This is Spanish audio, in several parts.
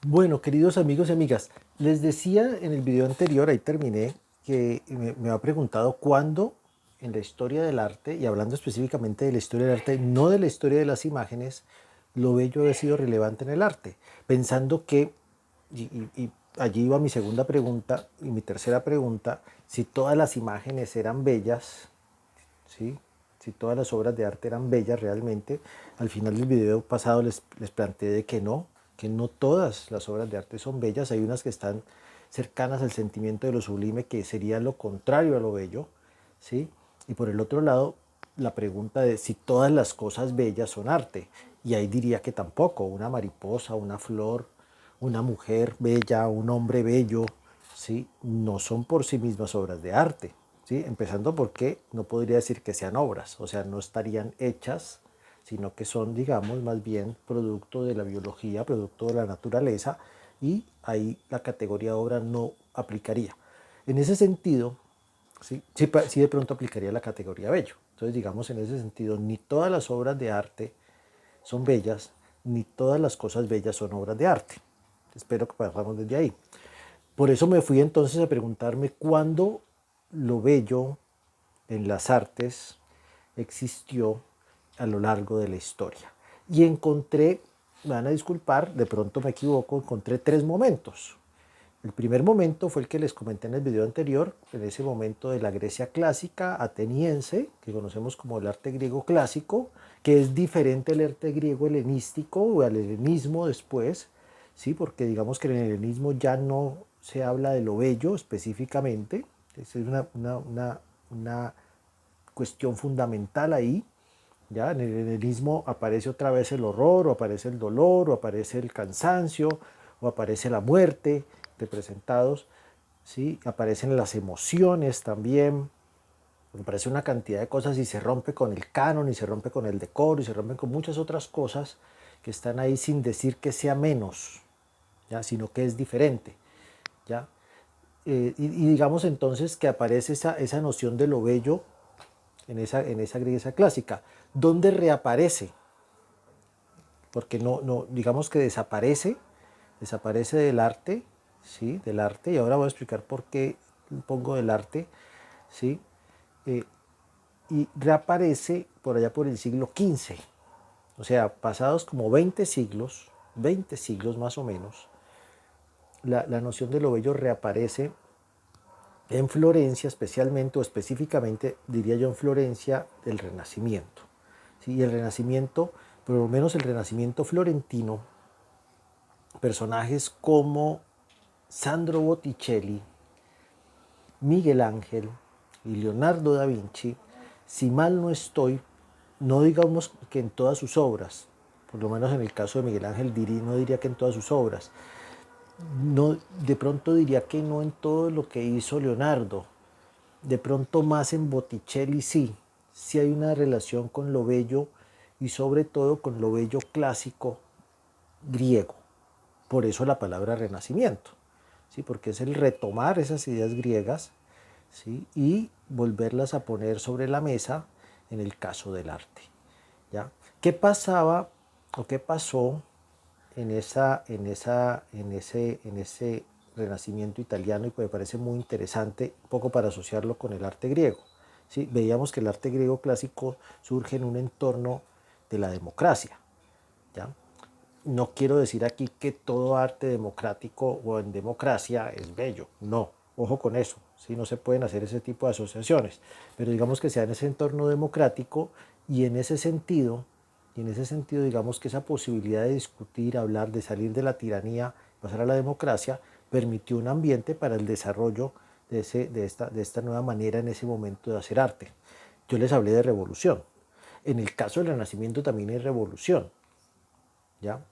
Bueno, queridos amigos y amigas, les decía en el video anterior, ahí terminé, que me ha preguntado cuándo en la historia del arte, y hablando específicamente de la historia del arte, no de la historia de las imágenes, lo bello ha sido relevante en el arte, pensando que, y allí iba mi segunda pregunta y mi tercera pregunta, si todas las imágenes eran bellas, ¿sí? Si todas las obras de arte eran bellas realmente. Al final del video pasado les planteé de que no todas las obras de arte son bellas, hay unas que están cercanas al sentimiento de lo sublime, que sería lo contrario a lo bello, ¿sí? Y por el otro lado, la pregunta de si todas las cosas bellas son arte, y ahí diría que tampoco, una mariposa, una flor, una mujer bella, un hombre bello, ¿sí? No son por sí mismas obras de arte, ¿sí? Empezando porque no podría decir que sean obras, o sea, no estarían hechas, sino que son, digamos, más bien producto de la biología, producto de la naturaleza, y ahí la categoría obra no aplicaría. En ese sentido, sí, sí, sí de pronto aplicaría la categoría bello. Entonces, digamos, en ese sentido, ni todas las obras de arte son bellas, ni todas las cosas bellas son obras de arte. Espero que partamos desde ahí. Por eso me fui entonces a preguntarme cuándo lo bello en las artes existió a lo largo de la historia. Y encontré, me van a disculpar, de pronto me equivoco, encontré tres momentos. El primer momento fue el que les comenté en el video anterior, en ese momento de la Grecia clásica ateniense, que conocemos como el arte griego clásico, que es diferente al arte griego helenístico o al helenismo después, ¿sí? Porque digamos que en el helenismo ya no se habla de lo bello específicamente, esa es una cuestión fundamental ahí. ¿Ya? En el helenismo aparece otra vez el horror, o aparece el dolor, o aparece el cansancio, o aparece la muerte, representados, ¿sí? Aparecen las emociones también, aparece una cantidad de cosas y se rompe con el canon, y se rompe con el decoro, y se rompe con muchas otras cosas que están ahí sin decir que sea menos, ¿ya? Sino que es diferente. ¿Ya? Y digamos entonces que aparece esa noción de lo bello en esa Grecia clásica, donde reaparece, porque no, digamos que desaparece del arte, ¿sí? Del arte, y ahora voy a explicar por qué pongo del arte, ¿sí? Eh, y reaparece por allá por el siglo XV, o sea, pasados como 20 siglos más o menos, la noción de lo bello reaparece en Florencia especialmente, o específicamente diría yo en Florencia del Renacimiento. ¿Sí? Y el Renacimiento, por lo menos el Renacimiento florentino, personajes como Sandro Botticelli, Miguel Ángel y Leonardo da Vinci, si mal no estoy, no digamos que en todas sus obras, por lo menos en el caso de Miguel Ángel no diría que en todas sus obras, no, de pronto diría que no en todo lo que hizo Leonardo, de pronto más en Botticelli sí, sí hay una relación con lo bello y sobre todo con lo bello clásico griego. Por eso la palabra renacimiento, ¿sí? Porque es el retomar esas ideas griegas, ¿sí? Y volverlas a poner sobre la mesa en el caso del arte. ¿Ya? ¿Qué pasaba o qué pasó en ese renacimiento italiano? Y pues me parece muy interesante, un poco para asociarlo con el arte griego. ¿Sí? Veíamos que el arte griego clásico surge en un entorno de la democracia. ¿Ya? No quiero decir aquí que todo arte democrático o en democracia es bello, no, ojo con eso, ¿sí? No se pueden hacer ese tipo de asociaciones, pero digamos que sea en ese entorno democrático, y en ese sentido digamos que esa posibilidad de discutir, hablar, de salir de la tiranía, pasar a la democracia, permitió un ambiente para el desarrollo de esta nueva manera en ese momento de hacer arte. Yo les hablé de revolución. En el caso del Renacimiento también hay revolución, ¿ya?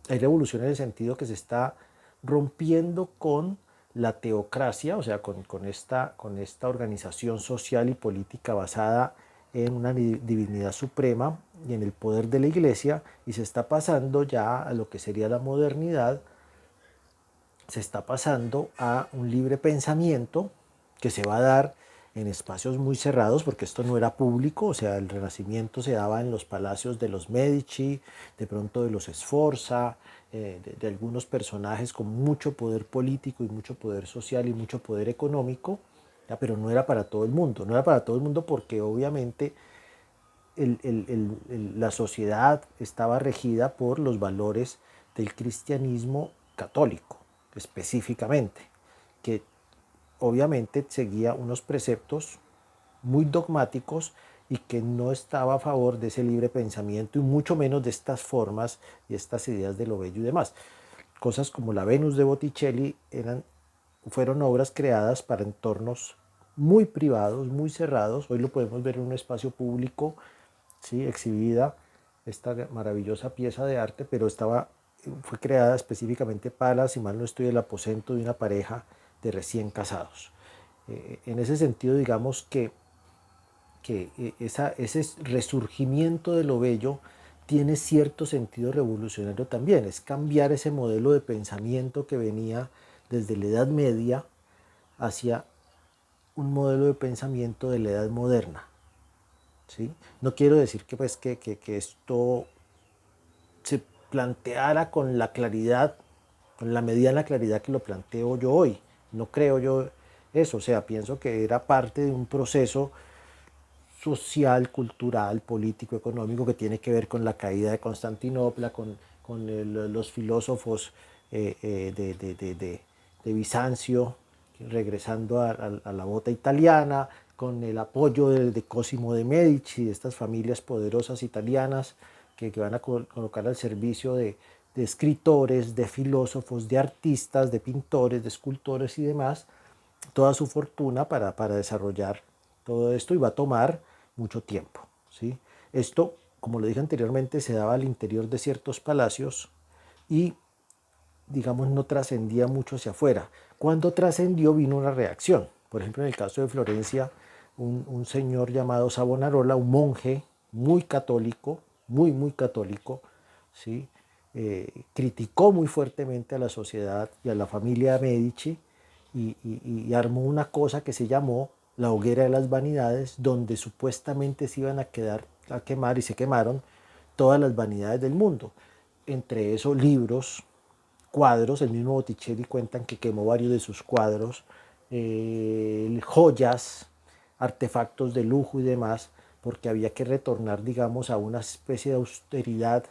Hay revolución en el sentido que se está rompiendo con la teocracia, o sea, con esta organización social y política basada en una divinidad suprema y en el poder de la iglesia, y se está pasando ya a lo que sería la modernidad, se está pasando a un libre pensamiento que se va a dar en espacios muy cerrados, porque esto no era público, o sea, el Renacimiento se daba en los palacios de los Medici, de pronto de los Sforza, de algunos personajes con mucho poder político y mucho poder social y mucho poder económico, ¿ya? Pero no era para todo el mundo, no era para todo el mundo porque obviamente la sociedad estaba regida por los valores del cristianismo católico, específicamente, que obviamente seguía unos preceptos muy dogmáticos y que no estaba a favor de ese libre pensamiento y mucho menos de estas formas y estas ideas de lo bello y demás. Cosas como la Venus de Botticelli fueron obras creadas para entornos muy privados, muy cerrados. Hoy lo podemos ver en un espacio público, ¿sí? Exhibida esta maravillosa pieza de arte, pero fue creada específicamente para, si mal no estoy, el aposento de una pareja de recién casados. En ese sentido, digamos que ese resurgimiento de lo bello tiene cierto sentido revolucionario también. Es cambiar ese modelo de pensamiento que venía desde la Edad Media hacia un modelo de pensamiento de la Edad Moderna. ¿Sí? No quiero decir que, pues, que esto se planteara con la claridad, con la mediana claridad que lo planteo yo hoy. No creo yo eso, o sea, pienso que era parte de un proceso social, cultural, político, económico que tiene que ver con la caída de Constantinopla, con los filósofos de Bizancio, regresando a la bota italiana, con el apoyo de Cosimo de Medici, de estas familias poderosas italianas que van a colocar al servicio de escritores, de filósofos, de artistas, de pintores, de escultores y demás, toda su fortuna para desarrollar todo esto, y va a tomar mucho tiempo, ¿sí? Esto, como lo dije anteriormente, se daba al interior de ciertos palacios y, digamos, no trascendía mucho hacia afuera. Cuando trascendió vino una reacción. Por ejemplo, en el caso de Florencia, un señor llamado Savonarola, un monje muy católico, muy católico, ¿sí? Criticó muy fuertemente a la sociedad y a la familia Medici y armó una cosa que se llamó la hoguera de las vanidades, donde supuestamente se iban a quemar y se quemaron todas las vanidades del mundo. Entre esos libros, cuadros, el mismo Botticelli cuentan que quemó varios de sus cuadros, joyas, artefactos de lujo y demás, porque había que retornar, digamos, a una especie de austeridad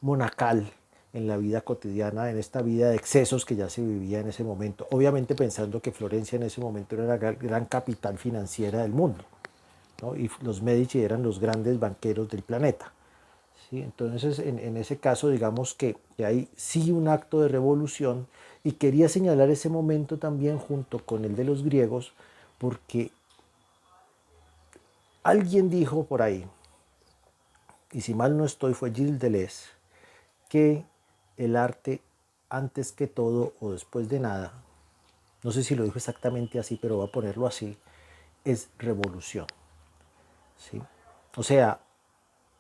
monacal en la vida cotidiana, en esta vida de excesos que ya se vivía en ese momento. Obviamente pensando que Florencia en ese momento era la gran capital financiera del mundo, ¿no? Y los Medici eran los grandes banqueros del planeta. ¿Sí? Entonces, en ese caso, digamos que hay sí un acto de revolución, y quería señalar ese momento también junto con el de los griegos, porque alguien dijo por ahí, y si mal no estoy fue Gilles Deleuze, que el arte, antes que todo o después de nada, no sé si lo dijo exactamente así, pero voy a ponerlo así, es revolución. ¿Sí? O sea,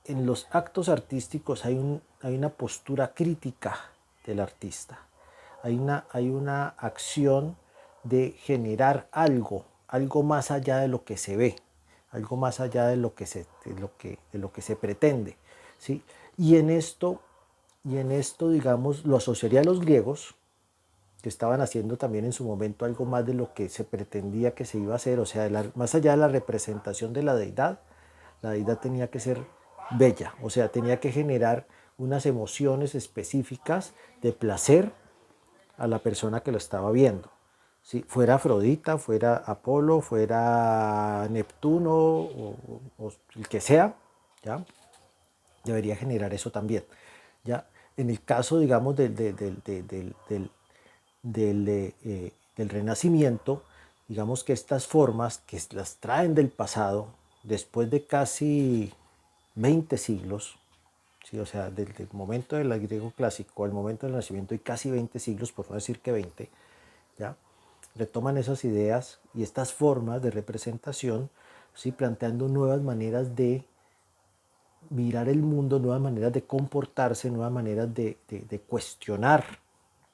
en los actos artísticos hay una postura crítica del artista, hay una acción de generar algo más allá de lo que se ve, algo más allá de lo que se pretende, ¿sí? Y en esto, digamos, lo asociaría a los griegos, que estaban haciendo también en su momento algo más de lo que se pretendía que se iba a hacer, o sea, más allá de la representación de la deidad tenía que ser bella, o sea, tenía que generar unas emociones específicas de placer a la persona que lo estaba viendo. ¿Sí? Fuera Afrodita, fuera Apolo, fuera Neptuno o el que sea, ¿ya? Debería generar eso también. ¿Ya? En el caso, digamos, del Renacimiento, digamos que estas formas que las traen del pasado, después de casi 20 siglos, ¿sí? O sea, desde el momento del griego clásico al momento del Renacimiento hay casi 20 siglos, por no decir que 20, ¿ya? Retoman esas ideas y estas formas de representación, ¿sí? Planteando nuevas maneras de mirar el mundo, nuevas maneras de comportarse, nuevas maneras de cuestionar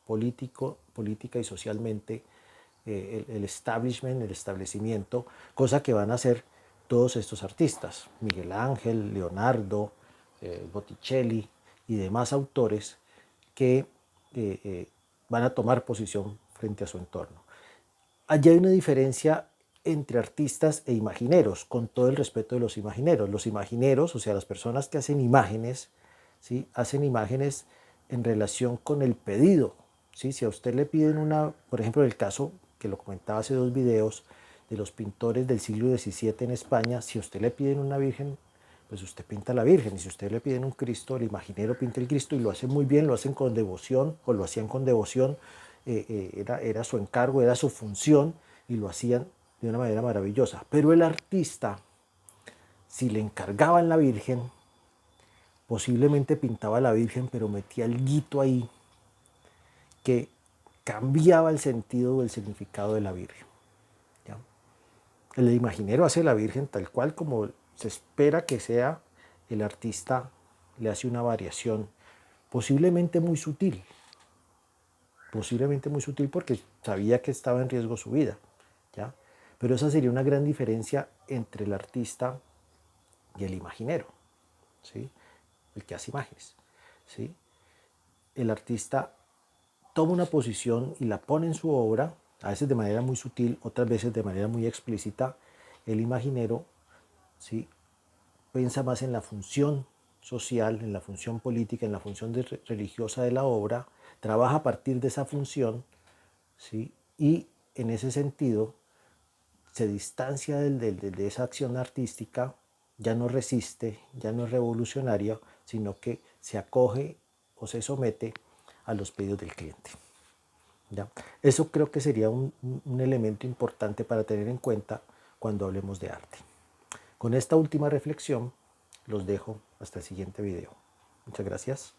política y socialmente el establishment, el establecimiento, cosa que van a hacer todos estos artistas, Miguel Ángel, Leonardo, Botticelli y demás autores que van a tomar posición frente a su entorno. Allí hay una diferencia entre artistas e imagineros, con todo el respeto de los imagineros. Los imagineros, o sea, las personas que hacen imágenes, ¿sí? Hacen imágenes en relación con el pedido. ¿Sí? Si a usted le piden una, por ejemplo, el caso que lo comentaba hace 2 videos, de los pintores del siglo XVII en España, si a usted le piden una virgen, pues usted pinta la virgen, y si a usted le piden un Cristo, el imaginero pinta el Cristo, y lo hacen muy bien, lo hacen con devoción, o lo hacían con devoción, era su encargo, era su función, y lo hacían de una manera maravillosa. Pero el artista, si le encargaban la virgen, posiblemente pintaba la virgen, pero metía el guito ahí que cambiaba el sentido o el significado de la virgen. ¿Ya? El imaginero hace la virgen tal cual como se espera que sea, el artista le hace una variación posiblemente muy sutil, porque sabía que estaba en riesgo su vida, ¿ya? Pero esa sería una gran diferencia entre el artista y el imaginero, ¿sí? El que hace imágenes, ¿sí? El artista toma una posición y la pone en su obra, a veces de manera muy sutil, otras veces de manera muy explícita. El imaginero, ¿sí? Piensa más en la función social, en la función política, en la función religiosa de la obra, trabaja a partir de esa función, ¿sí? Y en ese sentido se distancia de esa acción artística, ya no resiste, ya no es revolucionaria, sino que se acoge o se somete a los pedidos del cliente. ¿Ya? Eso creo que sería un elemento importante para tener en cuenta cuando hablemos de arte. Con esta última reflexión los dejo hasta el siguiente video. Muchas gracias.